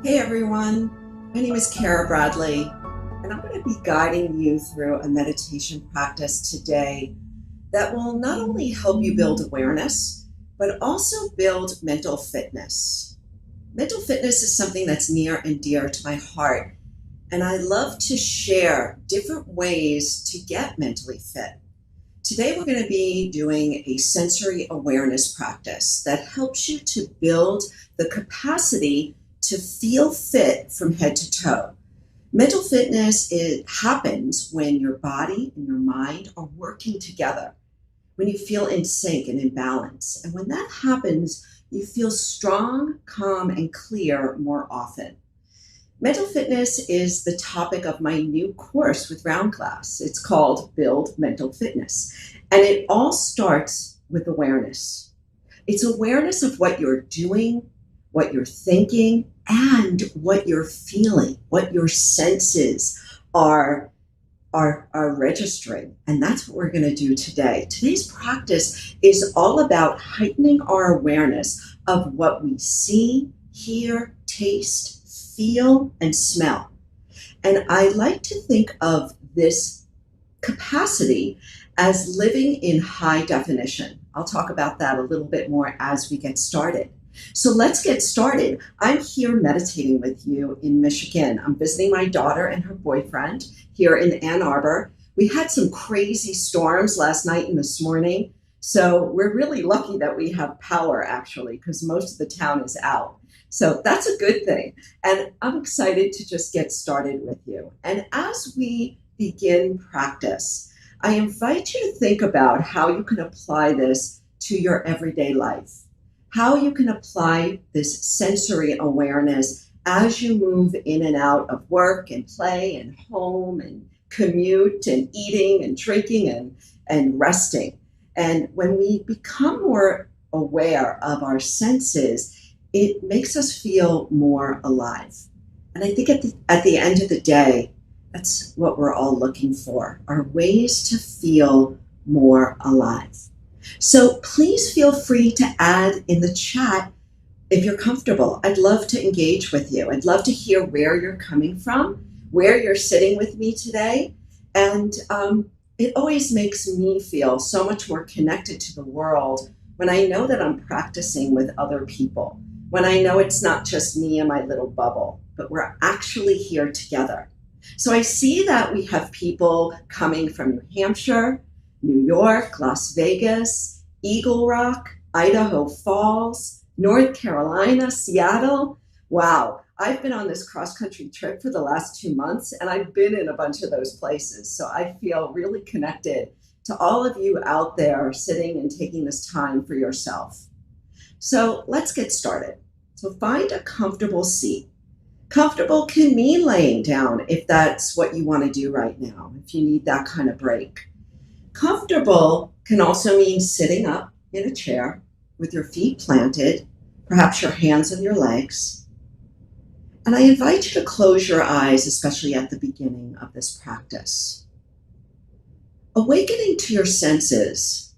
Hey everyone, my name is Cara Bradley, and I'm going to be guiding you through a meditation practice today that will not only help you build awareness, but also build mental fitness. Mental fitness is something that's near and dear to my heart, and I love to share different ways to get mentally fit. Today, we're going to be doing a sensory awareness practice that helps you to build the capacity to feel fit from head to toe. Mental fitness happens when your body and your mind are working together, when you feel in sync and in balance. And when that happens, you feel strong, calm, and clear more often. Mental fitness is the topic of my new course with Round Class. It's called Build Mental Fitness. And it all starts with awareness. It's awareness of what you're doing, what you're thinking, and what you're feeling, what your senses are registering. And that's what we're going to do today. Today's practice is all about heightening our awareness of what we see, hear, taste, feel, and smell. And I like to think of this capacity as living in high definition. I'll talk about that a little bit more as we get started. So let's get started. I'm here meditating with you in Michigan. I'm visiting my daughter and her boyfriend here in Ann Arbor. We had some crazy storms last night and this morning. So we're really lucky that we have power actually, because most of the town is out. So that's a good thing. And I'm excited to just get started with you. And as we begin practice, I invite you to think about how you can apply this to your everyday life, how you can apply this sensory awareness as you move in and out of work and play and home and commute and eating and drinking and resting. And when we become more aware of our senses, it makes us feel more alive. And I think at the end of the day, that's what we're all looking for, are ways to feel more alive. So please feel free to add in the chat if you're comfortable. I'd love to engage with you. I'd love to hear where you're coming from, where you're sitting with me today. And it always makes me feel so much more connected to the world when I know that I'm practicing with other people, when I know it's not just me and my little bubble, but we're actually here together. So I see that we have people coming from New Hampshire, New York, Las Vegas, Eagle Rock, Idaho Falls, North Carolina, Seattle. Wow, I've been on this cross-country trip for the last 2 months, and I've been in a bunch of those places. So I feel really connected to all of you out there sitting and taking this time for yourself. So let's get started. So find a comfortable seat. Comfortable can mean laying down if that's what you want to do right now, if you need that kind of break. Comfortable can also mean sitting up in a chair with your feet planted, perhaps your hands on your legs. And I invite you to close your eyes, especially at the beginning of this practice. Awakening to your senses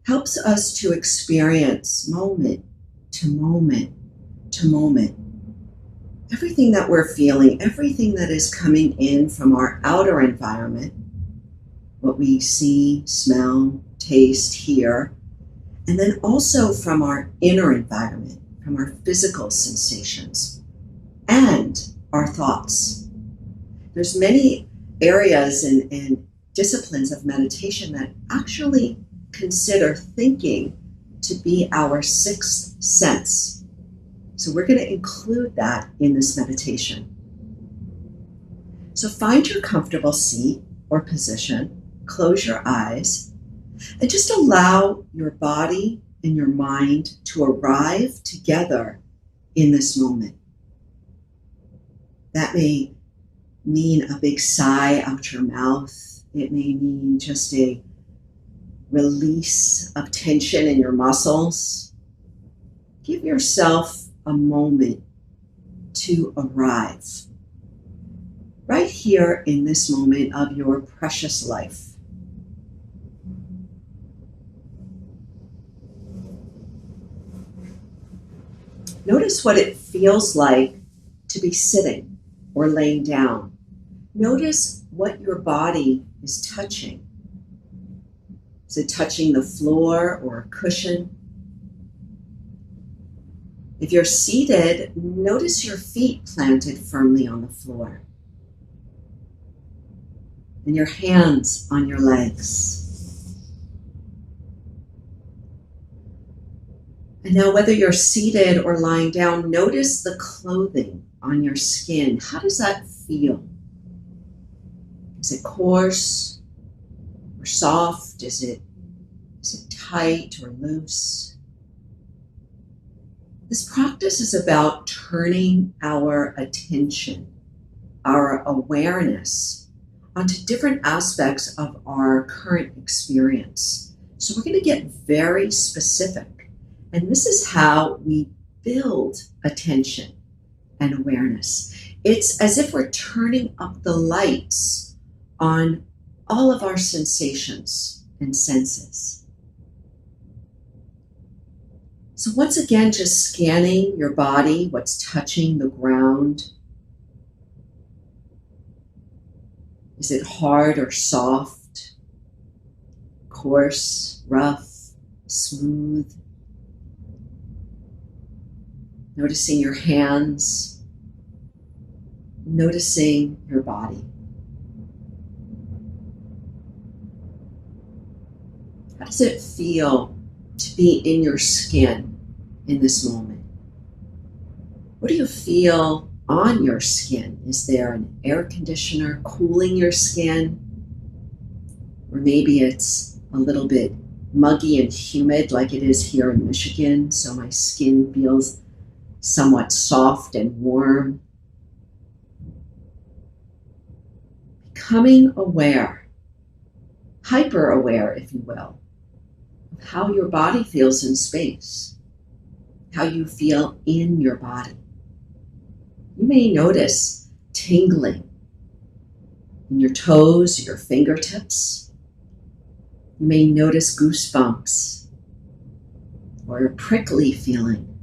helps us to experience moment to moment to moment. Everything that we're feeling, everything that is coming in from our outer environment, what we see, smell, taste, hear, and then also from our inner environment, from our physical sensations and our thoughts. There's many areas and disciplines of meditation that actually consider thinking to be our sixth sense. So we're going to include that in this meditation. So find your comfortable seat or position, close your eyes, and just allow your body and your mind to arrive together in this moment. That may mean a big sigh out your mouth. It may mean just a release of tension in your muscles. Give yourself a moment to arrive right here in this moment of your precious life. Notice what it feels like to be sitting or laying down. Notice what your body is touching. Is it touching the floor or a cushion? If you're seated, notice your feet planted firmly on the floor and your hands on your legs. And now, whether you're seated or lying down, notice the clothing on your skin. How does that feel? Is it coarse or soft? Is it tight or loose? This practice is about turning our attention, our awareness, onto different aspects of our current experience. So we're going to get very specific. And this is how we build attention and awareness. It's as if we're turning up the lights on all of our sensations and senses. So once again, just scanning your body, what's touching the ground. Is it hard or soft? Coarse, rough, smooth? Noticing your hands, noticing your body. How does it feel to be in your skin in this moment? What do you feel on your skin? Is there an air conditioner cooling your skin? Or maybe it's a little bit muggy and humid like it is here in Michigan, so my skin feels somewhat soft and warm. Becoming aware, hyper aware, if you will, of how your body feels in space, how you feel in your body. You may notice tingling in your toes, your fingertips. You may notice goosebumps or a prickly feeling.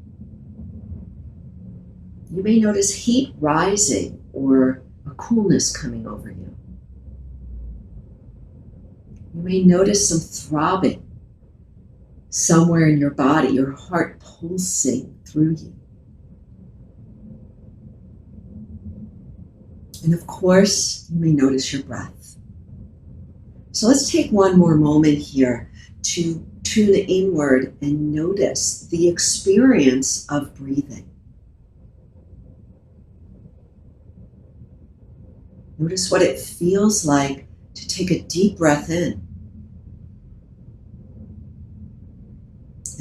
You may notice heat rising or a coolness coming over you. You may notice some throbbing somewhere in your body, your heart pulsing through you. And of course, you may notice your breath. So let's take one more moment here to tune inward and notice the experience of breathing. Notice what it feels like to take a deep breath in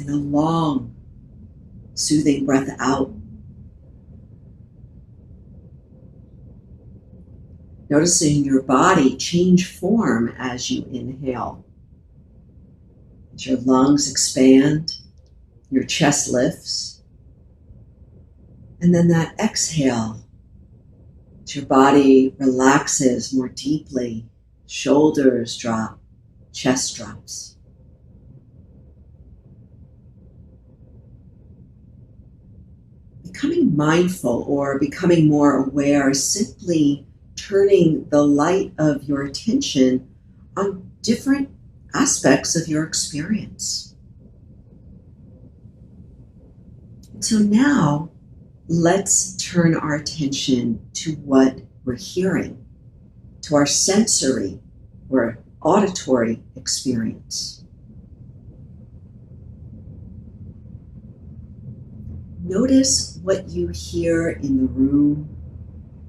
and a long, soothing breath out. Noticing your body change form as you inhale. As your lungs expand, your chest lifts, and then that exhale, as your body relaxes more deeply, shoulders drop, chest drops. Becoming mindful or becoming more aware is simply turning the light of your attention on different aspects of your experience. So now, let's turn our attention to what we're hearing, to our sensory or auditory experience. Notice what you hear in the room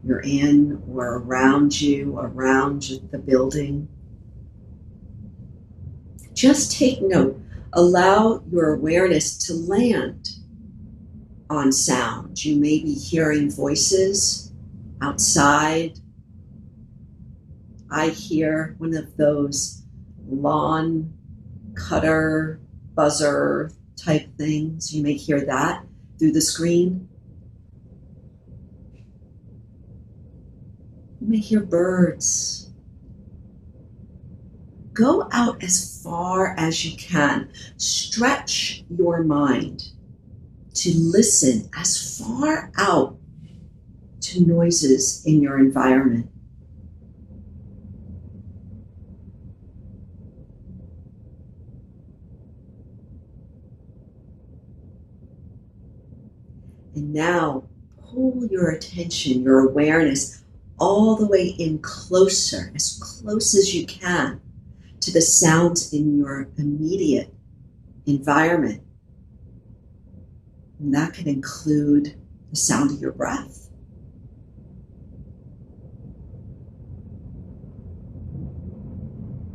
you're in or around the building. Just take note. Allow your awareness to land on sound. You may be hearing voices outside. I hear one of those lawn cutter buzzer type things. You may hear that through the screen. You may hear birds. Go out as far as you can. Stretch your mind to listen as far out to noises in your environment. And now pull your attention, your awareness, all the way in closer, as close as you can, to the sounds in your immediate environment. And that can include the sound of your breath.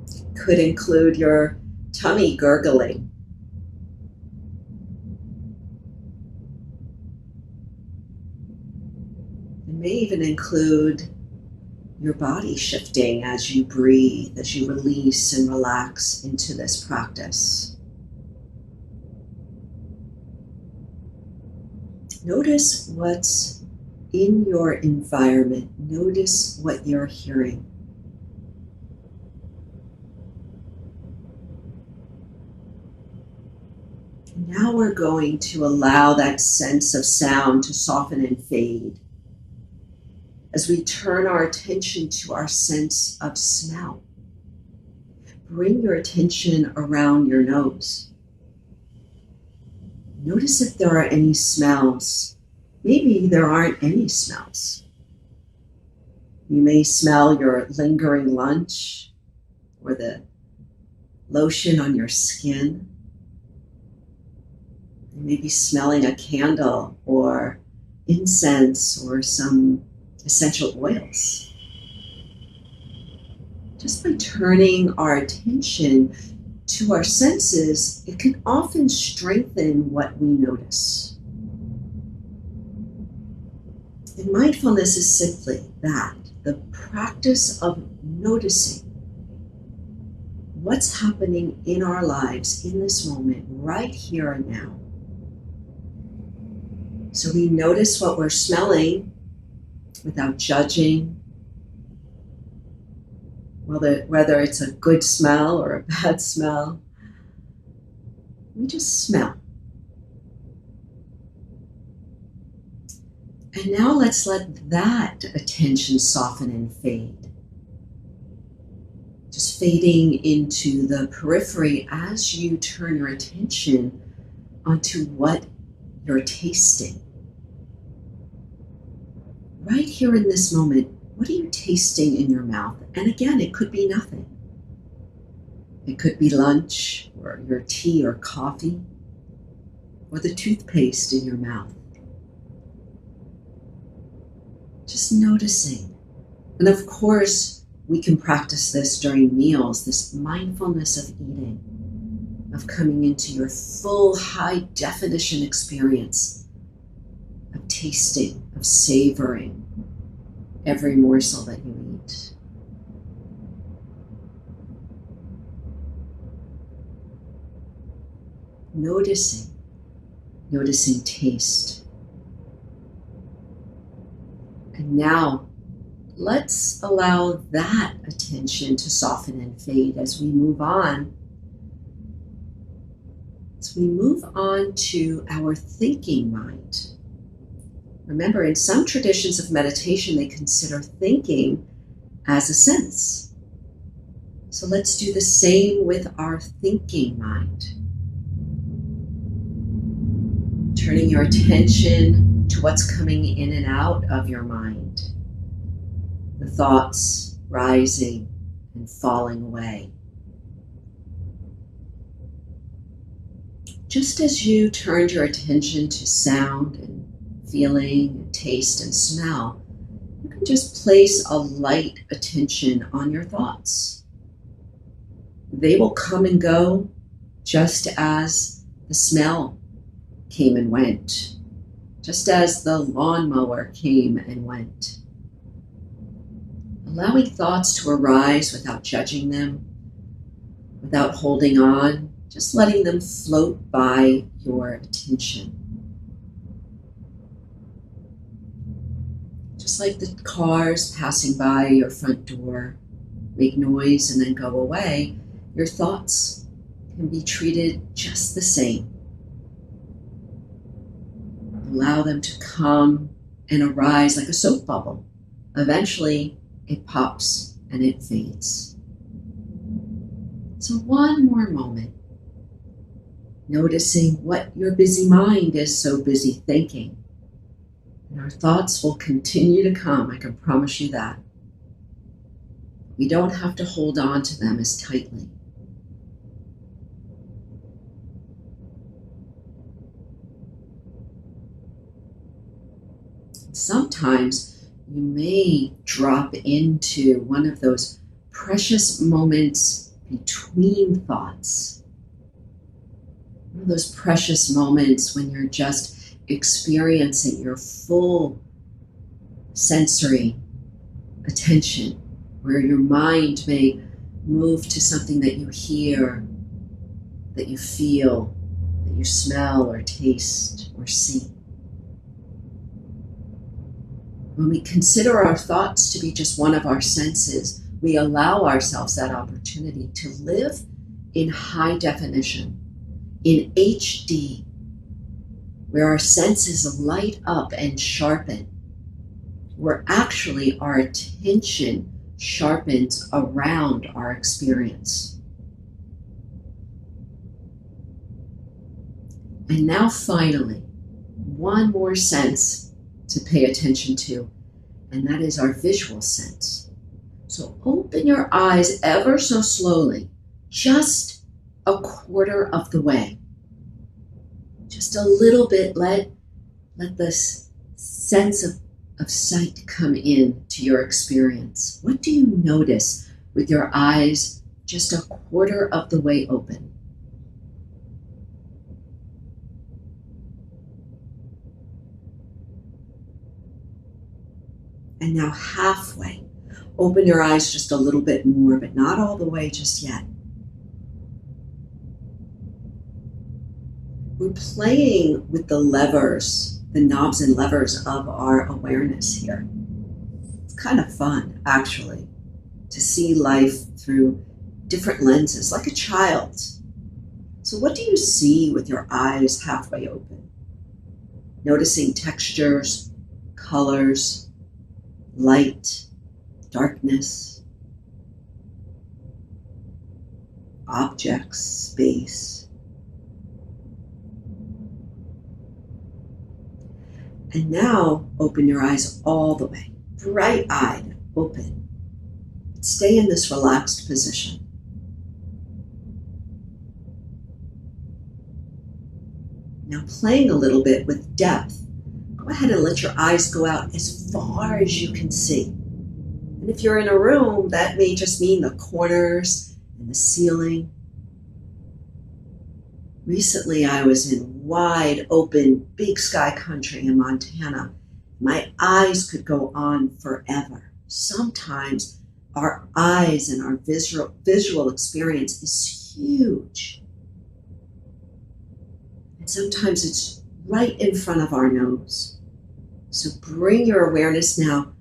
It could include your tummy gurgling. It may even include your body shifting as you breathe, as you release and relax into this practice. Notice what's in your environment. Notice what you're hearing. And now we're going to allow that sense of sound to soften and fade as we turn our attention to our sense of smell. Bring your attention around your nose. Notice if there are any smells. Maybe there aren't any smells. You may smell your lingering lunch or the lotion on your skin. You may be smelling a candle or incense or some essential oils. Just by turning our attention to our senses, it can often strengthen what we notice. And mindfulness is simply that, the practice of noticing what's happening in our lives in this moment, right here and now. So we notice what we're smelling without judging, whether it's a good smell or a bad smell. We just smell. And now let's let that attention soften and fade. Just fading into the periphery as you turn your attention onto what you're tasting. Right here in this moment, what are you tasting in your mouth? And again, it could be nothing. It could be lunch, or your tea or coffee, or the toothpaste in your mouth. Just noticing. And of course, we can practice this during meals, this mindfulness of eating, of coming into your full high definition experience of tasting, of savoring every morsel that you eat. Noticing taste. And now, let's allow that attention to soften and fade as we move on. As we move on to our thinking mind. Remember, in some traditions of meditation, they consider thinking as a sense. So let's do the same with our thinking mind. Turning your attention to what's coming in and out of your mind. The thoughts rising and falling away. Just as you turned your attention to sound and feeling, and taste, and smell, you can just place a light attention on your thoughts. They will come and go just as the smell came and went, just as the lawnmower came and went. Allowing thoughts to arise without judging them, without holding on, just letting them float by your attention. Just like the cars passing by your front door make noise and then go away, your thoughts can be treated just the same. Allow them to come and arise like a soap bubble. Eventually, it pops and it fades. So one more moment, noticing what your busy mind is so busy thinking. And our thoughts will continue to come, I can promise you that. We don't have to hold on to them as tightly. Sometimes you may drop into one of those precious moments between thoughts. One of those precious moments when you're just experiencing your full sensory attention, where your mind may move to something that you hear, that you feel, that you smell or taste or see. When we consider our thoughts to be just one of our senses, we allow ourselves that opportunity to live in high definition, in HD, where our senses light up and sharpen, where actually our attention sharpens around our experience. And now finally, one more sense to pay attention to, and that is our visual sense. So open your eyes ever so slowly, just a quarter of the way. Just a little bit, let this sense of sight come in to your experience. What do you notice with your eyes just a quarter of the way open? And now halfway. Open your eyes just a little bit more, but not all the way just yet. We're playing with the levers, the knobs and levers of our awareness here. It's kind of fun, actually, to see life through different lenses, like a child. So what do you see with your eyes halfway open? Noticing textures, colors, light, darkness, objects, space. And now open your eyes all the way, bright-eyed, open. Stay in this relaxed position. Now playing a little bit with depth, go ahead and let your eyes go out as far as you can see. And if you're in a room, that may just mean the corners and the ceiling. Recently, I was in wide open, big sky country in Montana. My eyes could go on forever. Sometimes our eyes and our visual experience is huge. And sometimes it's right in front of our nose. So bring your awareness now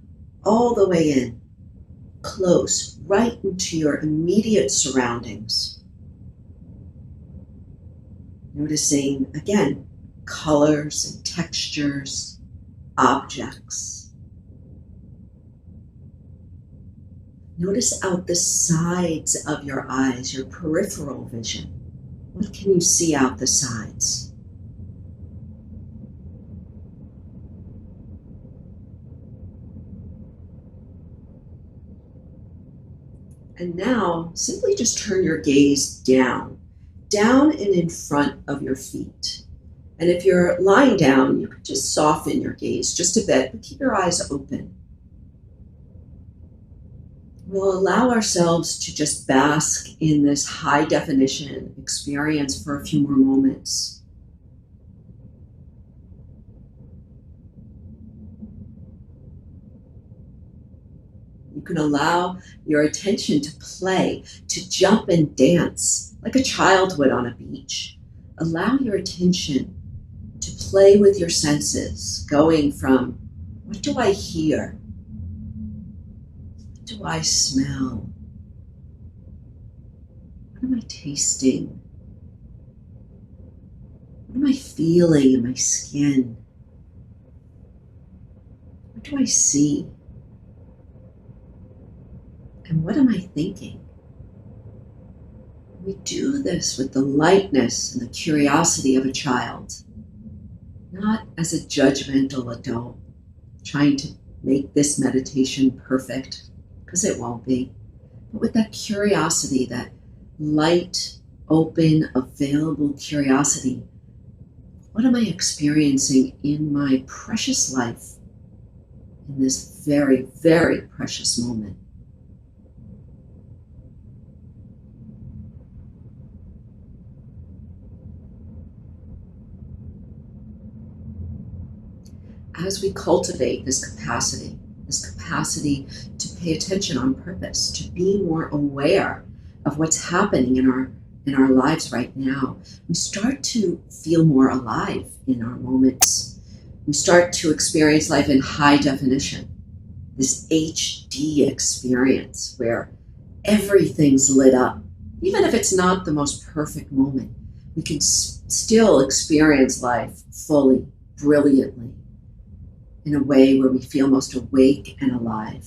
all the way in, close, right into your immediate surroundings. Noticing, again, colors and textures, objects. Notice out the sides of your eyes, your peripheral vision. What can you see out the sides? And now, simply just turn your gaze down and in front of your feet. And if you're lying down, you can just soften your gaze just a bit, but keep your eyes open. We'll allow ourselves to just bask in this high definition experience for a few more moments. You can allow your attention to play, to jump and dance like a child would on a beach. Allow your attention to play with your senses, going from, what do I hear? What do I smell? What am I tasting? What am I feeling in my skin? What do I see? And what am I thinking? We do this with the lightness and the curiosity of a child, not as a judgmental adult trying to make this meditation perfect, because it won't be, but with that curiosity, that light, open, available curiosity. What am I experiencing in my precious life in this very, very precious moment? As we cultivate this capacity to pay attention on purpose, to be more aware of what's happening in our lives right now, we start to feel more alive in our moments. We start to experience life in high definition, this HD experience where everything's lit up. Even if it's not the most perfect moment, we can still experience life fully, brilliantly, in a way where we feel most awake and alive.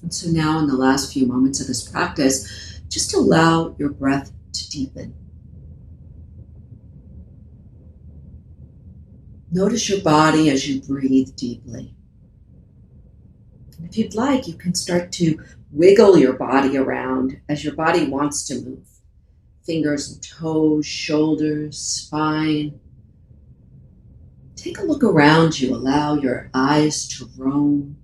And so now, in the last few moments of this practice, just allow your breath to deepen. Notice your body as you breathe deeply. And if you'd like, you can start to wiggle your body around as your body wants to move. Fingers and toes, shoulders, spine. Take a look around you. Allow your eyes to roam.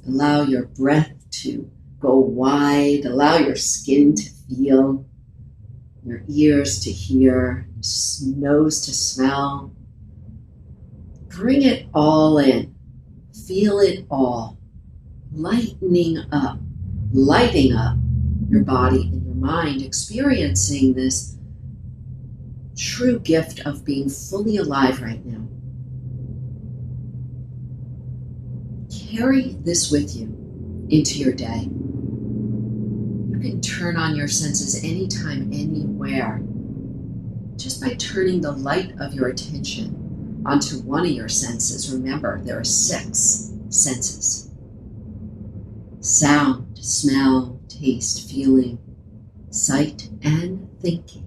Allow your breath to go wide. Allow your skin to feel, your ears to hear, your nose to smell. Bring it all in. Feel it all. Lighting up your body and your mind, experiencing this true gift of being fully alive right now. Carry this with you into your day. You can turn on your senses anytime, anywhere, just by turning the light of your attention onto one of your senses. Remember, there are 6 senses: sound, smell, taste, feeling, sight, and thinking.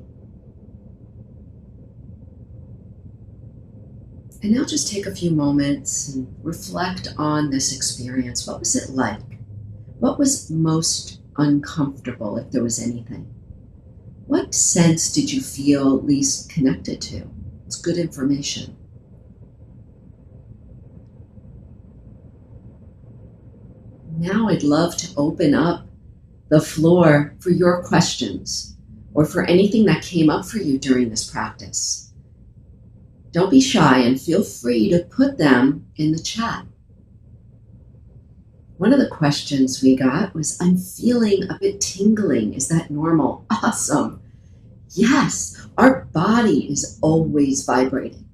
And now just take a few moments and reflect on this experience. What was it like? What was most uncomfortable, if there was anything? What sense did you feel least connected to? It's good information. Now I'd love to open up the floor for your questions or for anything that came up for you during this practice. Don't be shy and feel free to put them in the chat. One of the questions we got was, I'm feeling a bit tingling. Is that normal? Awesome. Yes, our body is always vibrating.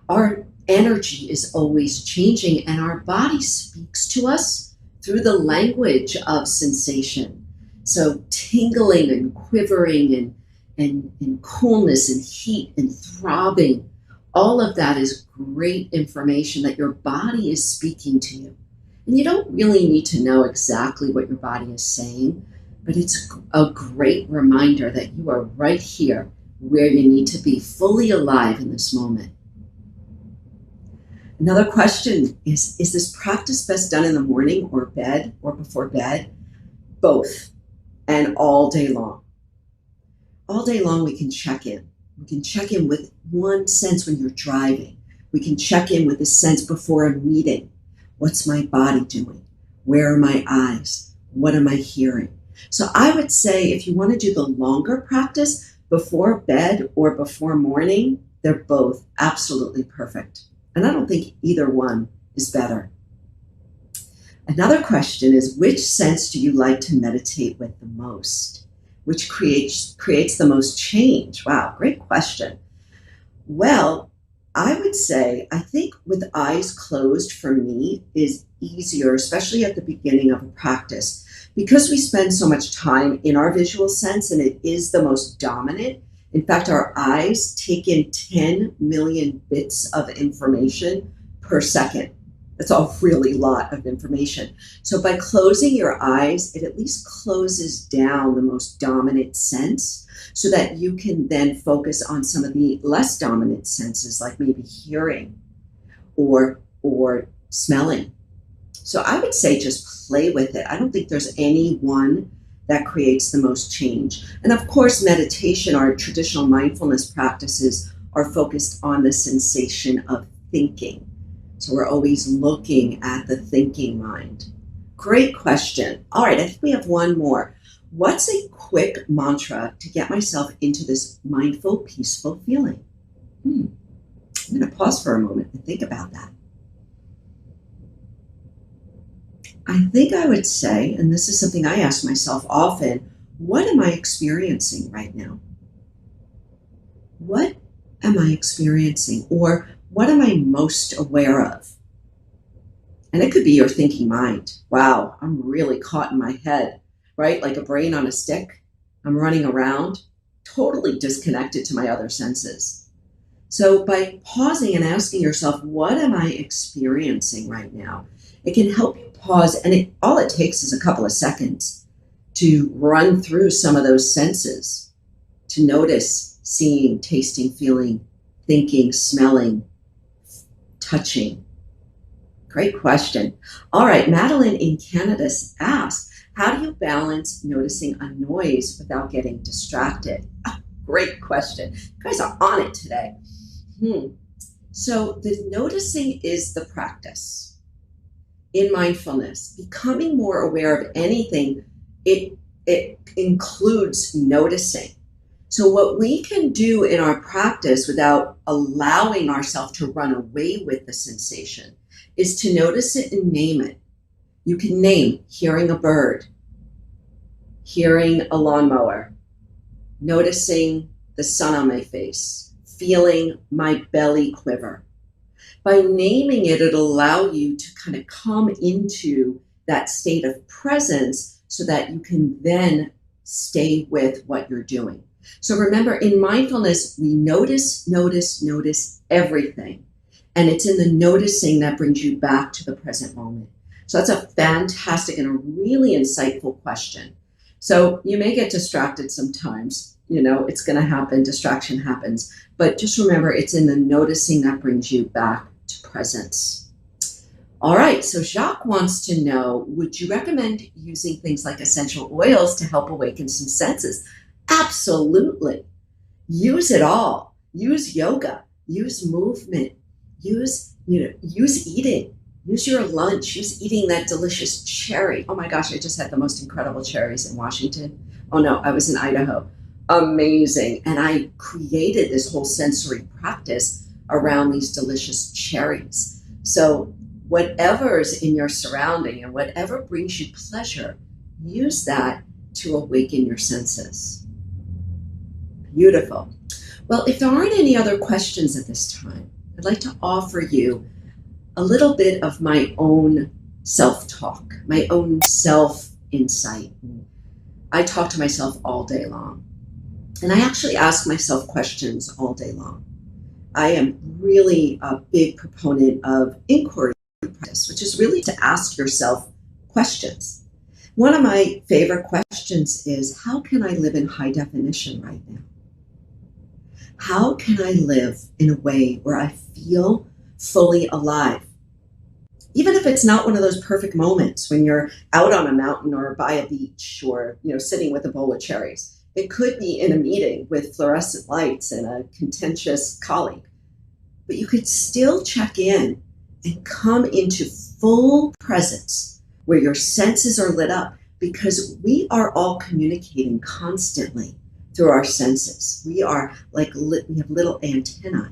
Our energy is always changing, and our body speaks to us through the language of sensation. So tingling and quivering and coolness and heat and throbbing, all of that is great information that your body is speaking to you. And you don't really need to know exactly what your body is saying, but it's a great reminder that you are right here where you need to be, fully alive in this moment. Another question is this practice best done in the morning or bed or before bed? Both, and all day long. All day long we can check in. We can check in with one sense when you're driving. We can check in with a sense before a meeting. What's my body doing? Where are my eyes? What am I hearing? So I would say if you want to do the longer practice before bed or before morning, they're both absolutely perfect. And I don't think either one is better. Another question is, which sense do you like to meditate with the most? Which creates the most change? Wow, great question. Well, I would say, I think with eyes closed for me is easier, especially at the beginning of a practice, because we spend so much time in our visual sense and it is the most dominant. In fact, our eyes take in 10 million bits of information per second. That's a really lot of information. So by closing your eyes, it at least closes down the most dominant sense so that you can then focus on some of the less dominant senses like maybe hearing or smelling. So I would say just play with it. I don't think there's any one that creates the most change. And of course, meditation, our traditional mindfulness practices are focused on the sensation of thinking. So we're always looking at the thinking mind. Great question. All right, I think we have one more. What's a quick mantra to get myself into this mindful, peaceful feeling? I'm going to pause for a moment and think about that. I think I would say, and this is something I ask myself often, what am I experiencing right now? What am I experiencing? Or what am I most aware of? And it could be your thinking mind. Wow, I'm really caught in my head, right? Like a brain on a stick. I'm running around, totally disconnected to my other senses. So by pausing and asking yourself, what am I experiencing right now? It can help you pause, and all it takes is a couple of seconds to run through some of those senses, to notice seeing, tasting, feeling, thinking, smelling, touching. Great question. All right, Madeline in Canada asks, how do you balance noticing a noise without getting distracted? Great question. You guys are on it today. So the noticing is the practice. In mindfulness, becoming more aware of anything, it includes noticing. So what we can do in our practice without allowing ourselves to run away with the sensation is to notice it and name it. You can name hearing a bird, hearing a lawnmower, noticing the sun on my face, feeling my belly quiver. By naming it, it'll allow you to kind of come into that state of presence so that you can then stay with what you're doing. So remember, in mindfulness, we notice everything. And it's in the noticing that brings you back to the present moment. So that's a fantastic and a really insightful question. So you may get distracted sometimes. It's going to happen. Distraction happens. But just remember, it's in the noticing that brings you back to presence. All right. So Jacques wants to know, would you recommend using things like essential oils to help awaken some senses? Absolutely. Use it all. Use yoga. Use movement. Use eating. Use your lunch. Use eating that delicious cherry. Oh my gosh, I just had the most incredible cherries in Washington. Oh no, I was in Idaho. Amazing. And I created this whole sensory practice around these delicious cherries. So whatever's in your surrounding and whatever brings you pleasure, use that to awaken your senses. Beautiful. Well, if there aren't any other questions at this time, I'd like to offer you a little bit of my own self-talk, my own self-insight. I talk to myself all day long, and I actually ask myself questions all day long. I am really a big proponent of inquiry practice, which is really to ask yourself questions. One of my favorite questions is, how can I live in high definition right now? How can I live in a way where I feel fully alive? Even if it's not one of those perfect moments when you're out on a mountain or by a beach or sitting with a bowl of cherries. It could be in a meeting with fluorescent lights and a contentious colleague. But you could still check in and come into full presence where your senses are lit up, because we are all communicating constantly through our senses. We are we have little antennae.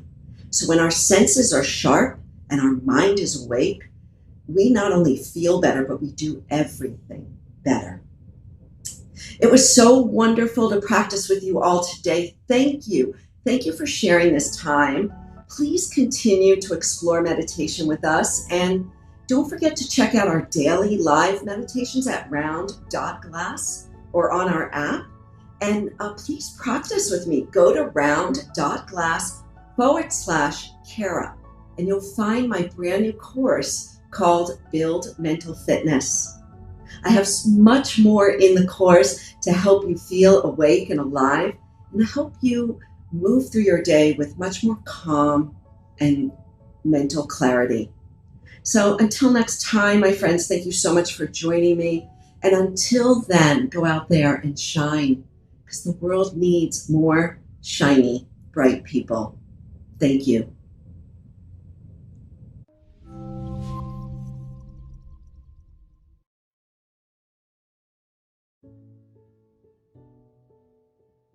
So when our senses are sharp and our mind is awake, we not only feel better, but we do everything better. It was so wonderful to practice with you all today. Thank you. Thank you for sharing this time Please continue to explore meditation with us, and don't forget to check out our daily live meditations at round.glass or on our app. And please practice with me. Go to round.glass/Cara, and you'll find my brand new course called Build Mental Fitness. I have much more in the course to help you feel awake and alive, and to help you move through your day with much more calm and mental clarity. So until next time, my friends, thank you so much for joining me. And until then, go out there and shine, because the world needs more shiny, bright people. Thank you.